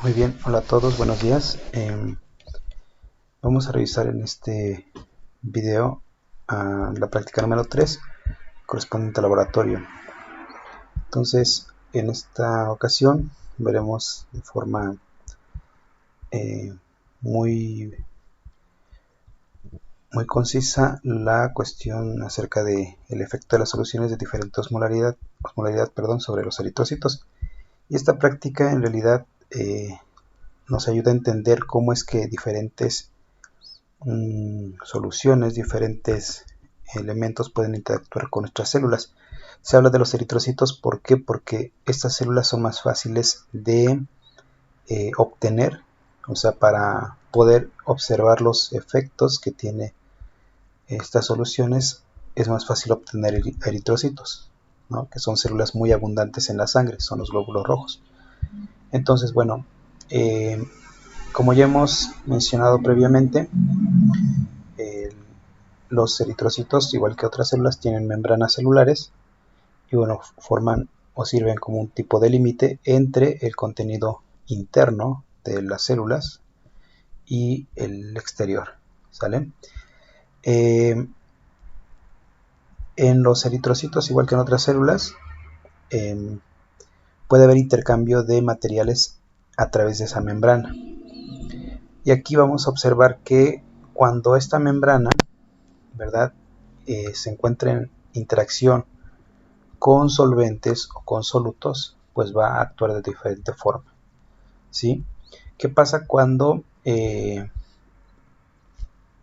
Muy bien, hola a todos, buenos días. Vamos a revisar en este video la práctica número 3 correspondiente al laboratorio. Entonces, en esta ocasión veremos de forma muy concisa la cuestión acerca del efecto de las soluciones de diferente osmolaridad sobre los eritrocitos. Y esta práctica en realidad nos ayuda a entender cómo es que diferentes soluciones, diferentes elementos pueden interactuar con nuestras células. Se habla de los eritrocitos, ¿por qué? Porque estas células son más fáciles de obtener, o sea, para poder observar los efectos que tiene estas soluciones, es más fácil obtener eritrocitos, ¿no? Que son células muy abundantes en la sangre, son los glóbulos rojos. Entonces, bueno, como ya hemos mencionado previamente, los eritrocitos, igual que otras células, tienen membranas celulares y bueno, forman o sirven como un tipo de límite entre el contenido interno de las células y el exterior, ¿sale? En los eritrocitos, igual que en otras células, puede haber intercambio de materiales a través de esa membrana. Y aquí vamos a observar que cuando esta membrana, ¿verdad?, se encuentra en interacción con solventes o con solutos, pues va a actuar de diferente forma, ¿sí? ¿Qué pasa cuando,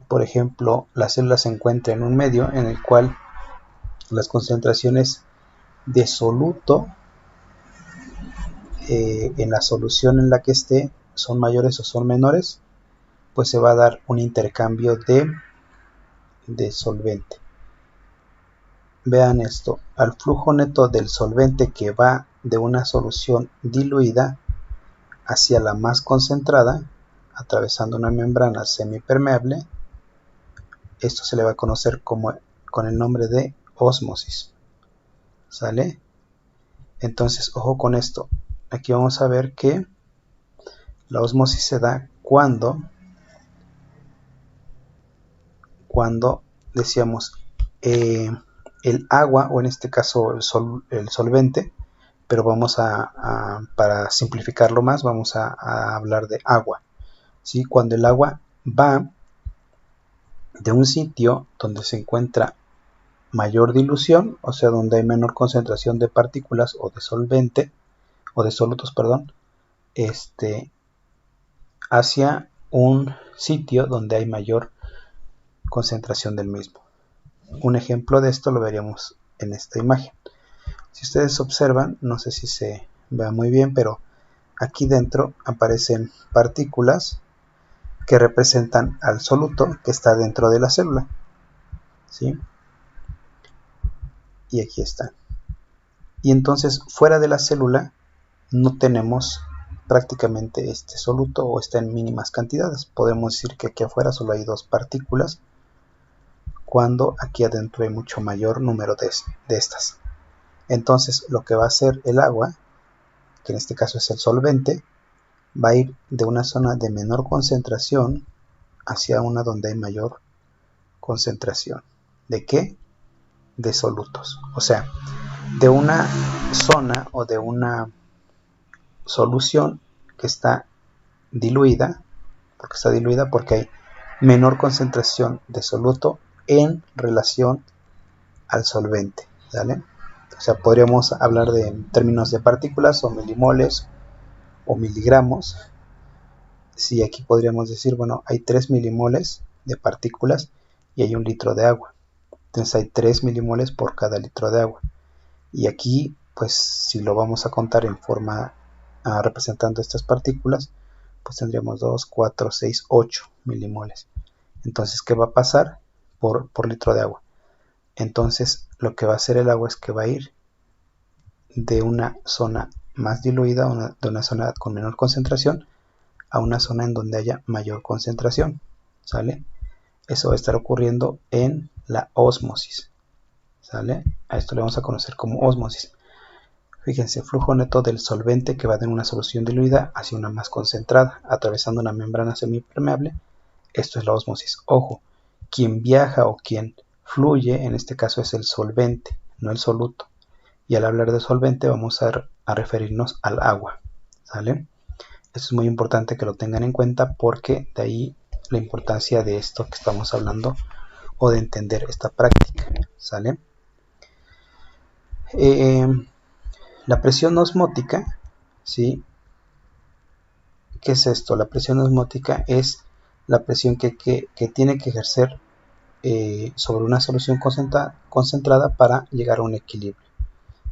por ejemplo, la célula se encuentra en un medio en el cual las concentraciones de soluto en la solución en la que esté son mayores o son menores? Pues se va a dar un intercambio de solvente. Vean esto, al flujo neto del solvente que va de una solución diluida hacia la más concentrada, atravesando una membrana semipermeable, esto se le va a conocer con el nombre de ósmosis, ¿sale? Entonces, ojo con esto, aquí vamos a ver que la ósmosis se da cuando decíamos, el agua, o en este caso el solvente, pero vamos para simplificarlo más, vamos a hablar de agua, ¿sí? Cuando el agua va de un sitio donde se encuentra mayor dilución, o sea, donde hay menor concentración de partículas o de solvente, o de solutos, perdón, hacia un sitio donde hay mayor concentración del mismo. Un ejemplo de esto lo veríamos en esta imagen. Si ustedes observan, no sé si se vea muy bien, pero aquí dentro aparecen partículas que representan al soluto que está dentro de la célula, ¿sí? Y aquí están. Y entonces fuera de la célula no tenemos prácticamente este soluto, o está en mínimas cantidades. Podemos decir que aquí afuera solo hay dos partículas, cuando aquí adentro hay mucho mayor número de estas. Entonces lo que va a hacer el agua, que en este caso es el solvente, va a ir de una zona de menor concentración hacia una donde hay mayor concentración. ¿De qué? De solutos. O sea, de una zona o de una solución que está diluida, porque hay menor concentración de soluto en relación al solvente, ¿vale? O sea, podríamos hablar de términos de partículas o milimoles o miligramos. Si aquí podríamos decir, bueno, hay 3 milimoles de partículas y hay 1 litro de agua. Entonces hay 3 milimoles por cada litro de agua. Y aquí, pues si lo vamos a contar en forma representando estas partículas, pues tendríamos 2, 4, 6, 8 milimoles. Entonces, ¿qué va a pasar por litro de agua? Entonces, lo que va a hacer el agua es que va a ir de una zona más diluida, de una zona con menor concentración, a una zona en donde haya mayor concentración, ¿sale? Eso va a estar ocurriendo en la ósmosis, ¿sale? A esto le vamos a conocer como ósmosis. Fíjense, flujo neto del solvente que va de una solución diluida hacia una más concentrada, atravesando una membrana semipermeable. Esto es la ósmosis. Ojo, quien viaja o quien fluye, en este caso es el solvente, no el soluto. Y al hablar de solvente vamos a referirnos al agua, ¿sale? Esto es muy importante que lo tengan en cuenta porque de ahí la importancia de esto que estamos hablando o de entender esta práctica, ¿sale? La presión osmótica, ¿sí? ¿Qué es esto? La presión osmótica es la presión que tiene que ejercer sobre una solución concentrada para llegar a un equilibrio,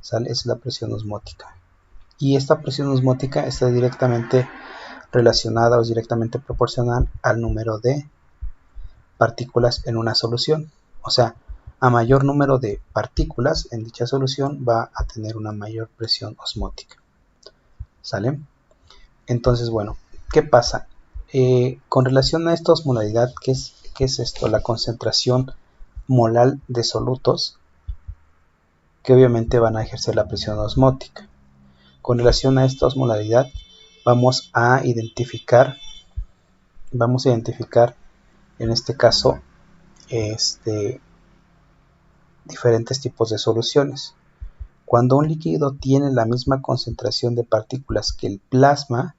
¿sale? Esa es la presión osmótica. Y esta presión osmótica está directamente relacionada o es directamente proporcional al número de partículas en una solución. O sea, a mayor número de partículas en dicha solución va a tener una mayor presión osmótica, ¿sale? Entonces, bueno, ¿qué pasa? Con relación a esta osmolaridad, ¿qué es esto? La concentración molar de solutos que obviamente van a ejercer la presión osmótica. Con relación a esta osmolaridad, vamos a identificar en este caso diferentes tipos de soluciones. Cuando un líquido tiene la misma concentración de partículas que el plasma,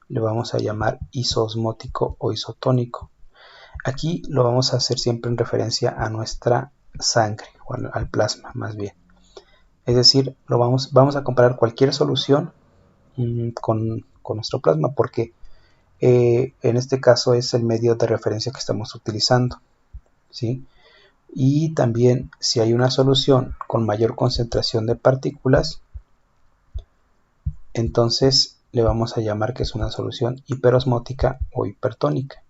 le vamos a llamar isoosmótico o isotónico. Aquí lo vamos a hacer siempre en referencia a nuestra sangre, o al plasma más bien. Es decir, vamos a comparar cualquier solución con nuestro plasma porque en este caso es el medio de referencia que estamos utilizando, ¿sí? Y también si hay una solución con mayor concentración de partículas, entonces le vamos a llamar que es una solución hiperosmótica o hipertónica.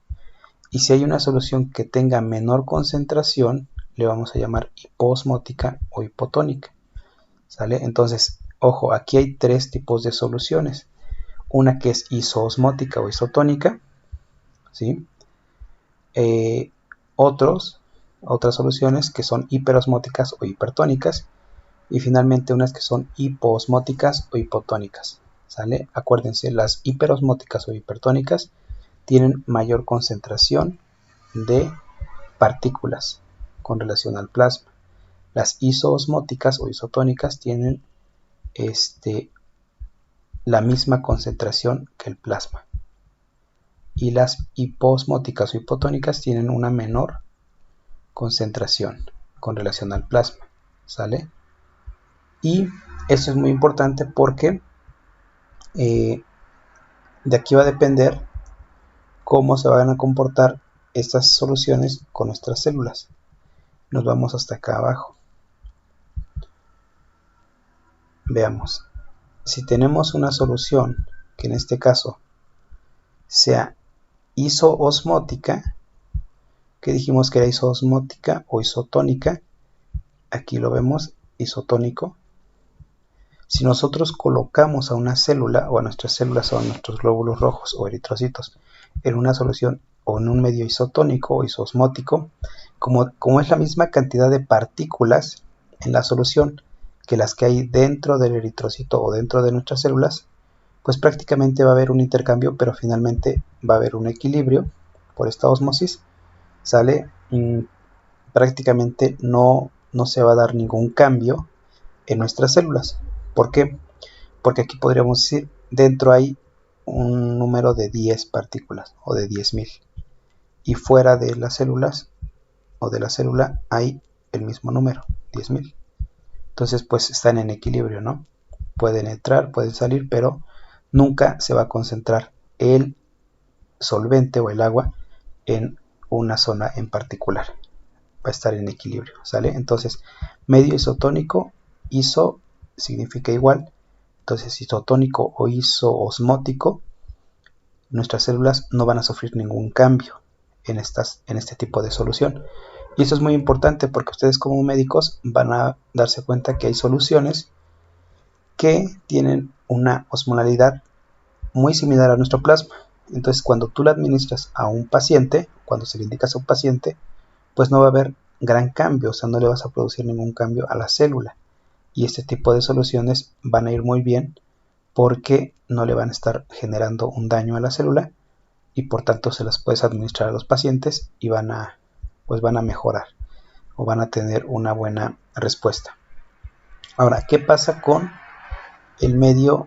Y si hay una solución que tenga menor concentración, le vamos a llamar hipoosmótica o hipotónica, ¿sale? Entonces, ojo, aquí hay tres tipos de soluciones. Una que es isoosmótica o isotónica, ¿sí? Otras soluciones que son hiperosmóticas o hipertónicas. Y finalmente unas que son hipoosmóticas o hipotónicas, ¿sale? Acuérdense, las hiperosmóticas o hipertónicas tienen mayor concentración de partículas con relación al plasma. Las isoosmóticas o isotónicas tienen la misma concentración que el plasma. Y las hipoosmóticas o hipotónicas tienen una menor concentración con relación al plasma, ¿sale? Y esto es muy importante porque de aquí va a depender cómo se van a comportar estas soluciones con nuestras células. Nos vamos hasta acá abajo. Veamos. Si tenemos una solución que en este caso sea isoosmótica, que dijimos que era isoosmótica o isotónica, aquí lo vemos, isotónico. Si nosotros colocamos a una célula o a nuestras células o a nuestros glóbulos rojos o eritrocitos en una solución o en un medio isotónico o isoosmótico, como es la misma cantidad de partículas en la solución que las que hay dentro del eritrocito o dentro de nuestras células, pues prácticamente va a haber un intercambio, pero finalmente va a haber un equilibrio por esta ósmosis, ¿sale? Prácticamente no se va a dar ningún cambio en nuestras células. ¿Por qué? Porque aquí podríamos decir, dentro hay un número de 10 partículas o de 10.000 y fuera de las células o de la célula hay el mismo número, 10.000. Entonces pues están en equilibrio, ¿no? Pueden entrar, pueden salir, pero nunca se va a concentrar el solvente o el agua en una zona en particular. Va a estar en equilibrio, ¿sale? Entonces, medio isotónico, iso significa igual. Entonces, isotónico o isoosmótico, nuestras células no van a sufrir ningún cambio en este tipo de solución. Y eso es muy importante porque ustedes como médicos van a darse cuenta que hay soluciones que tienen una osmolaridad muy similar a nuestro plasma. Entonces, cuando tú la administras a un paciente, cuando se le indicas a un paciente, pues no va a haber gran cambio, o sea, no le vas a producir ningún cambio a la célula. y este tipo de soluciones van a ir muy bien porque no le van a estar generando un daño a la célula y por tanto se las puedes administrar a los pacientes y van a mejorar o van a tener una buena respuesta. Ahora, ¿qué pasa con el medio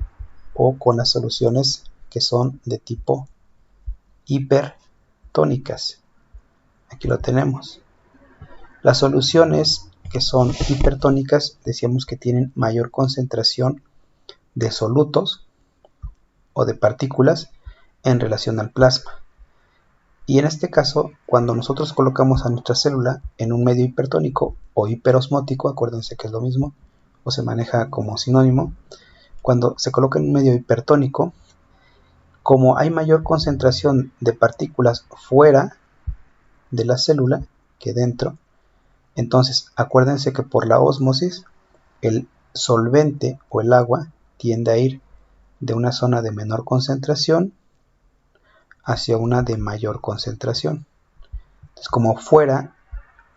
o con las soluciones que son de tipo hipertónicas? Aquí lo tenemos. Las soluciones que son hipertónicas decíamos que tienen mayor concentración de solutos o de partículas en relación al plasma. Y en este caso, cuando nosotros colocamos a nuestra célula en un medio hipertónico o hiperosmótico, acuérdense que es lo mismo, o se maneja como sinónimo, cuando se coloca en un medio hipertónico, como hay mayor concentración de partículas fuera de la célula que dentro, entonces acuérdense que por la ósmosis el solvente o el agua tiende a ir de una zona de menor concentración hacia una de mayor concentración. Entonces, como fuera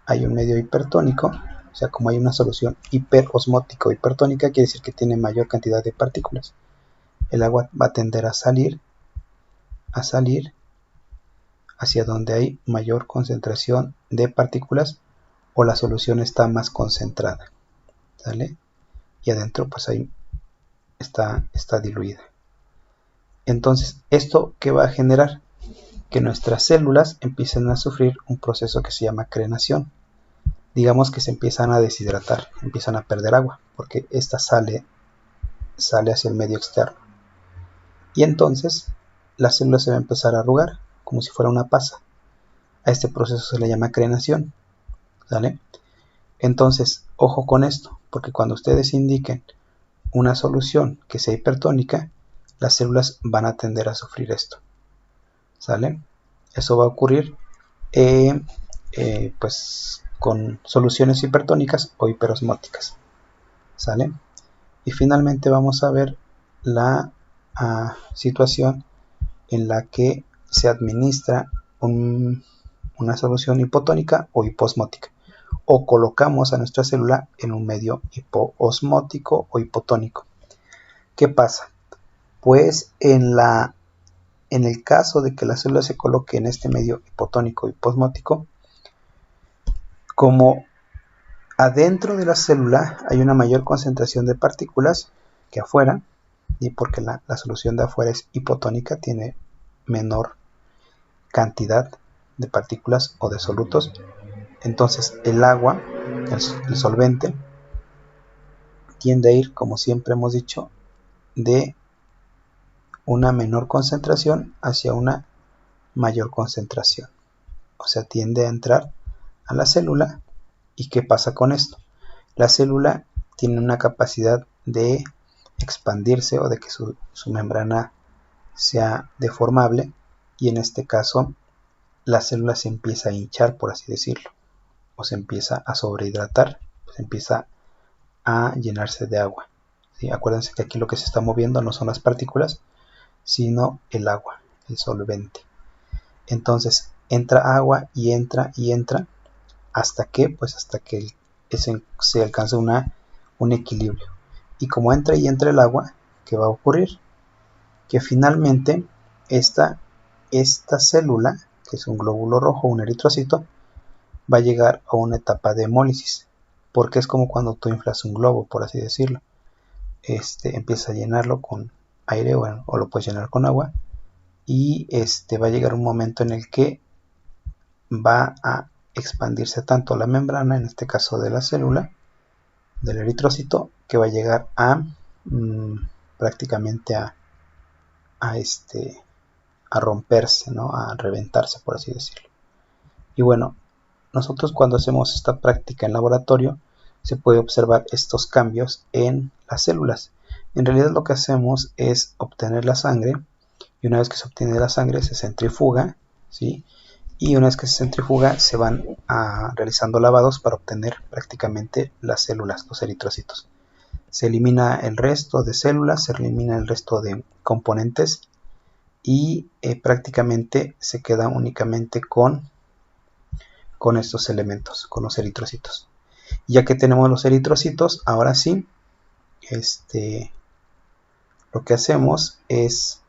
hay un medio hipertónico, o sea, como hay una solución hiperosmótica o hipertónica, quiere decir que tiene mayor cantidad de partículas. El agua va a tender a salir hacia donde hay mayor concentración de partículas o la solución está más concentrada, ¿sale? Y adentro pues ahí está diluida. Entonces, ¿esto qué va a generar? Que nuestras células empiecen a sufrir un proceso que se llama crenación. Digamos que se empiezan a deshidratar, empiezan a perder agua, porque esta sale hacia el medio externo. Y entonces la célula se va a empezar a arrugar, como si fuera una pasa. A este proceso se le llama crenación, ¿sale? Entonces, ojo con esto, porque cuando ustedes indiquen una solución que sea hipertónica, las células van a tender a sufrir esto, ¿sale? Eso va a ocurrir pues con soluciones hipertónicas o hiperosmóticas, ¿sale? Y finalmente vamos a ver la situación en la que se administra una solución hipotónica o hiposmótica, o colocamos a nuestra célula en un medio hipoosmótico o hipotónico. ¿Qué pasa? Pues en el caso de que la célula se coloque en este medio hipotónico o hiposmótico, como adentro de la célula hay una mayor concentración de partículas que afuera, y porque la solución de afuera es hipotónica, tiene menor cantidad de partículas o de solutos, entonces el agua, el solvente, tiende a ir, como siempre hemos dicho, de una menor concentración hacia una mayor concentración. O sea, tiende a entrar a la célula. ¿Y qué pasa con esto? La célula tiene una capacidad de expandirse o de que su membrana sea deformable, y en este caso la célula se empieza a hinchar, por así decirlo, o se empieza a sobrehidratar, se empieza a llenarse de agua, ¿sí? Acuérdense que aquí lo que se está moviendo no son las partículas, sino el agua, el solvente. Entonces entra agua y entra hasta que se alcanza un equilibrio. Y como entra y entra el agua, ¿qué va a ocurrir? Que finalmente esta célula, que es un glóbulo rojo, un eritrocito, va a llegar a una etapa de hemólisis, porque es como cuando tú inflas un globo, por así decirlo. Empieza a llenarlo con aire o lo puedes llenar con agua, y va a llegar un momento en el que va a expandirse tanto la membrana, en este caso de la célula, del eritrocito, que va a llegar a prácticamente a romperse, ¿no? A reventarse, por así decirlo. Y bueno, nosotros cuando hacemos esta práctica en laboratorio se puede observar estos cambios en las células. En realidad lo que hacemos es obtener la sangre, y una vez que se obtiene la sangre se centrifuga, ¿sí? Y una vez que se centrifuga se van realizando lavados para obtener prácticamente las células, los eritrocitos. Se elimina el resto de células, se elimina el resto de componentes, y prácticamente se queda únicamente con estos elementos, con los eritrocitos. Ya que tenemos los eritrocitos, ahora sí lo que hacemos es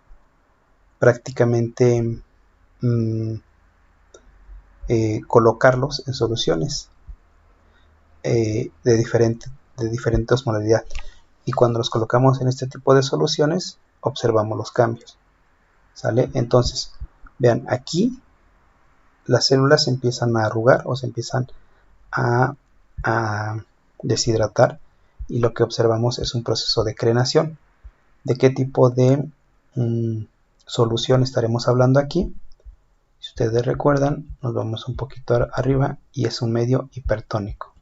prácticamente colocarlos en soluciones de diferente osmolaridad, y cuando los colocamos en este tipo de soluciones observamos los cambios, ¿sale? Entonces vean, aquí las células se empiezan a arrugar o se empiezan a deshidratar, y lo que observamos es un proceso de crenación. ¿De qué tipo de solución estaremos hablando aquí? Si ustedes recuerdan, nos vamos un poquito arriba y es un medio hipertónico,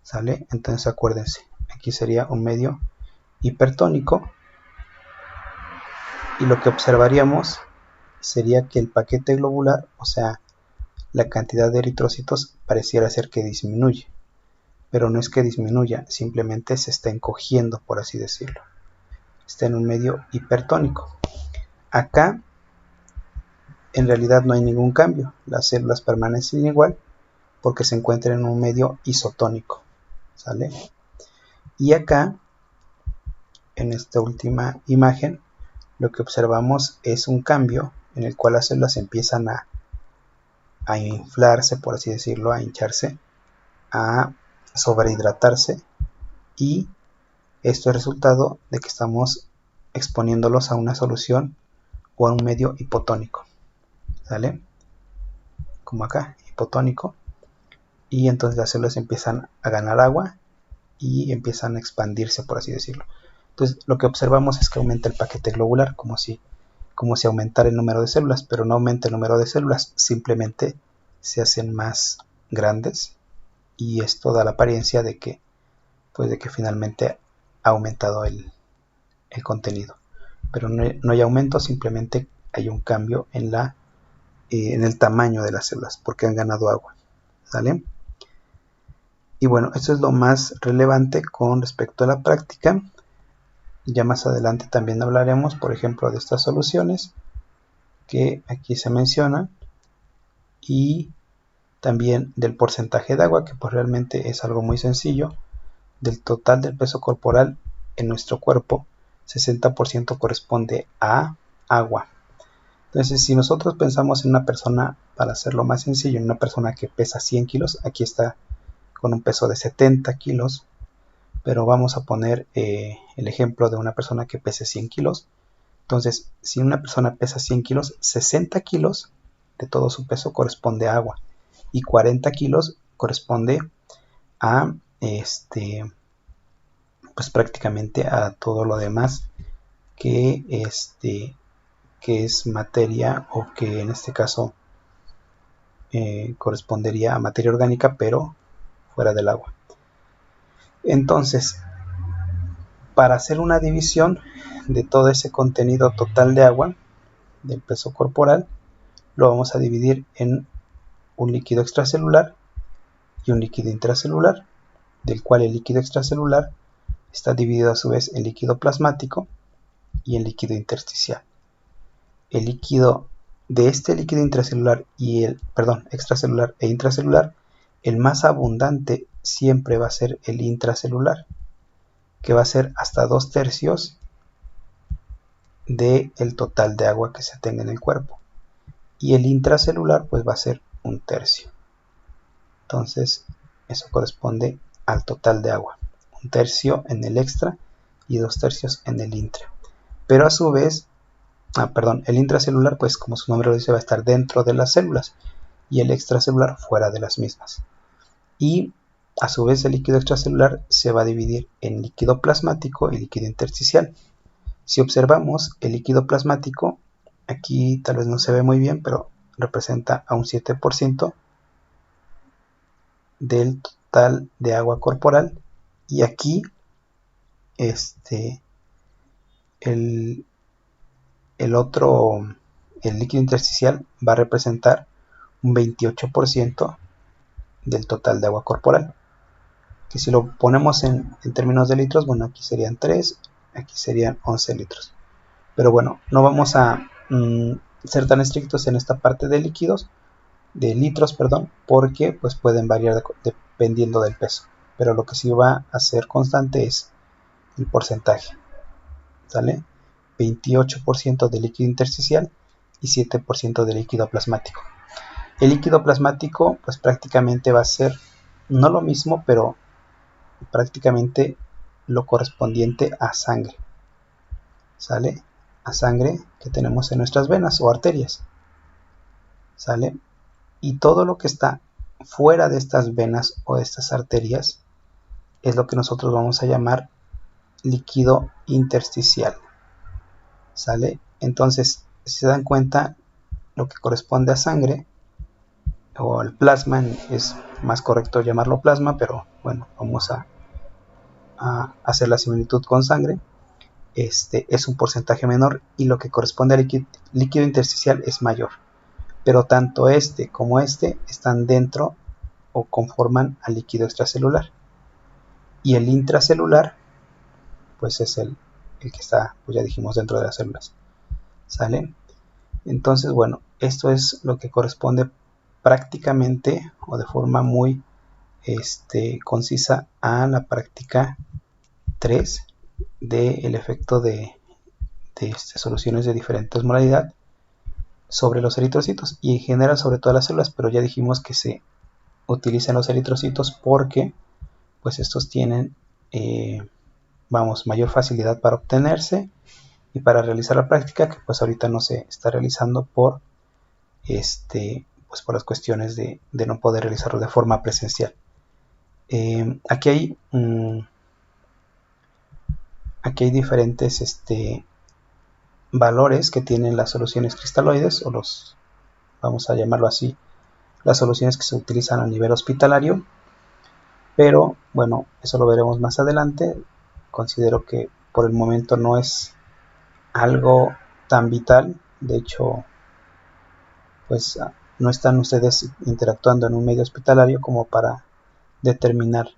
¿sale? Entonces acuérdense, aquí sería un medio hipertónico, y lo que observaríamos sería que el paquete globular, o sea, la cantidad de eritrocitos, pareciera ser que disminuye, pero no es que disminuya, simplemente se está encogiendo, por así decirlo. Está en un medio hipertónico. Acá en realidad no hay ningún cambio, las células permanecen igual porque se encuentran en un medio isotónico, ¿sale? Y acá, en esta última imagen, lo que observamos es un cambio en el cual las células empiezan a inflarse, por así decirlo, a hincharse, a sobrehidratarse, y esto es resultado de que estamos exponiéndolos a una solución o a un medio hipotónico, ¿sale? Como acá, hipotónico, y entonces las células empiezan a ganar agua y empiezan a expandirse, por así decirlo. Entonces lo que observamos es que aumenta el paquete globular, como si aumentara el número de células, pero no aumenta el número de células, simplemente se hacen más grandes, y esto da la apariencia de que finalmente ha aumentado el contenido, pero no hay aumento, simplemente hay un cambio en el tamaño de las células porque han ganado agua, ¿sale? Y bueno, esto es lo más relevante con respecto a la práctica. Ya más adelante también hablaremos, por ejemplo, de estas soluciones que aquí se mencionan, y también del porcentaje de agua, que pues realmente es algo muy sencillo. Del total del peso corporal en nuestro cuerpo, 60% corresponde a agua. Entonces, si nosotros pensamos en una persona, para hacerlo más sencillo, en una persona que pesa 100 kilos, aquí está con un peso de 70 kilos, pero vamos a poner el ejemplo de una persona que pese 100 kilos. Entonces, si una persona pesa 100 kilos, 60 kilos de todo su peso corresponde a agua, y 40 kilos corresponde a pues prácticamente a todo lo demás que es materia, o que en este caso correspondería a materia orgánica, pero fuera del agua. Entonces, para hacer una división de todo ese contenido total de agua del peso corporal, lo vamos a dividir en un líquido extracelular y un líquido intracelular, del cual el líquido extracelular está dividido a su vez en líquido plasmático y en líquido intersticial. El líquido de este líquido intracelular extracelular e intracelular, el más abundante siempre va a ser el intracelular, que va a ser hasta 2/3 del total de agua que se tenga en el cuerpo, y el intracelular pues va a ser 1/3. Entonces eso corresponde al total de agua, 1/3 en el extra y 2/3 en el intra. Pero a su vez, el intracelular, pues como su nombre lo dice, va a estar dentro de las células, y el extracelular fuera de las mismas. Y a su vez el líquido extracelular se va a dividir en líquido plasmático y líquido intersticial. Si observamos el líquido plasmático, aquí tal vez no se ve muy bien, pero representa a un 7% del total de agua corporal, y aquí el líquido intersticial va a representar un 28% del total de agua corporal, que si lo ponemos en términos de litros, bueno, aquí serían 3, aquí serían 11 litros. Pero bueno, no vamos a ser tan estrictos en esta parte de litros, porque pues pueden variar dependiendo del peso. Pero lo que sí va a ser constante es el porcentaje, ¿sale? 28% de líquido intersticial y 7% de líquido plasmático. El líquido plasmático pues prácticamente va a ser no lo mismo, pero prácticamente lo correspondiente a sangre, ¿sale? A sangre que tenemos en nuestras venas o arterias, ¿sale? Y todo lo que está fuera de estas venas o de estas arterias es lo que nosotros vamos a llamar líquido intersticial, ¿sale? Entonces, si se dan cuenta, lo que corresponde a sangre o al plasma, es más correcto llamarlo plasma, pero bueno, vamos a hacer la similitud con sangre. Es un porcentaje menor y lo que corresponde al líquido intersticial es mayor, pero tanto este como este están dentro o conforman al líquido extracelular, y el intracelular pues es el que está, pues ya dijimos, dentro de las células, ¿sale? Entonces, bueno, esto es lo que corresponde prácticamente o de forma muy concisa a la práctica 3 del efecto de soluciones de diferentes modalidades sobre los eritrocitos y en general sobre todas las células, pero ya dijimos que se utilizan los eritrocitos porque pues estos tienen mayor facilidad para obtenerse y para realizar la práctica, que pues ahorita no se está realizando por pues por las cuestiones de no poder realizarlo de forma presencial. Aquí hay diferentes valores que tienen las soluciones cristaloides, o vamos a llamarlo así, las soluciones que se utilizan a nivel hospitalario, pero bueno, eso lo veremos más adelante. Considero que por el momento no es algo tan vital, de hecho pues no están ustedes interactuando en un medio hospitalario como para determinar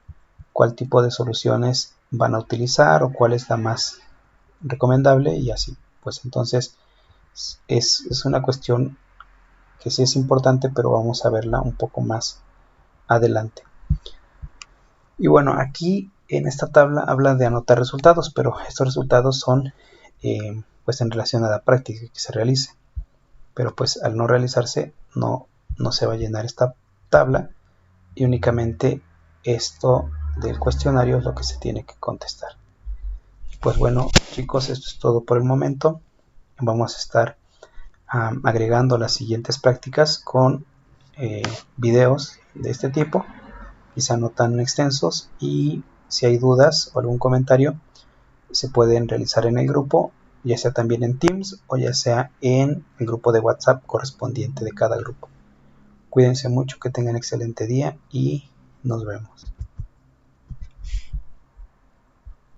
cuál tipo de soluciones van a utilizar o cuál es la más recomendable y así. Pues entonces es una cuestión que sí es importante, pero vamos a verla un poco más adelante. Y bueno, aquí en esta tabla habla de anotar resultados, pero estos resultados son pues en relación a la práctica que se realice. Pero pues al no realizarse no se va a llenar esta tabla y únicamente esto del cuestionario es lo que se tiene que contestar. Pues bueno, chicos, esto es todo por el momento. Vamos a estar agregando las siguientes prácticas con videos de este tipo, quizá no tan extensos, y si hay dudas o algún comentario se pueden realizar en el grupo, ya sea también en Teams o ya sea en el grupo de WhatsApp correspondiente de cada grupo. Cuídense mucho, que tengan excelente día y nos vemos.